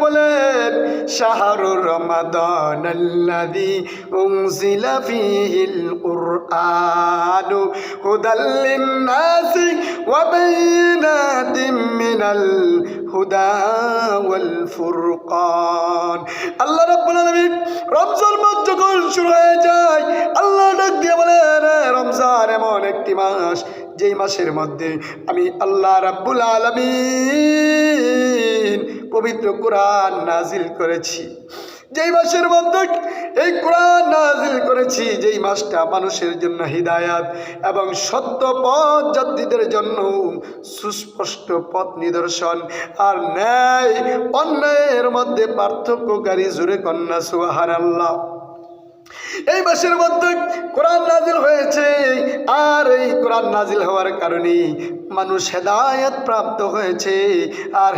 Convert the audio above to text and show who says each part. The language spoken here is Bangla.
Speaker 1: বলেন, শাহরুর রমাদানাল্লাযী উনজিলা ফীহিল কুরআনু হুদাল লিন-নাসি ওয়া বাইয়িনাতিম মিনাল হুদা ওয়াল ফুরকান। আল্লাহ রাব্বুল আলামিন রমজান মাস যখন শুরু হয়ে যায়, আল্লাহ ডাক দিয়ে বলেন, রমজান এমন একটি মাস যেই মাসের মধ্যে আমি আল্লাহ রাব্বুল আলামিন পবিত্র কোরআন নাজিল করেছি। যেই মাসের মধ্যে এই কোরআন নাজিল করেছি, যেই মাসটা মানুষের জন্য হিদায়াত এবং সত্য পথ যাত্রীদের জন্য সুস্পষ্ট পথ নিদর্শন আর ন্যায় অন্যায়ের মধ্যে পার্থক্যকারী, জোরে কন্যা সুবহানাল্লাহ। এই মাসের মধ্যে কোরআন নাজিল হয়েছে, আর এই কোরআন নাজিল হওয়ার কারণে মানুষ হেদায়েত প্রাপ্ত হয়েছে। আর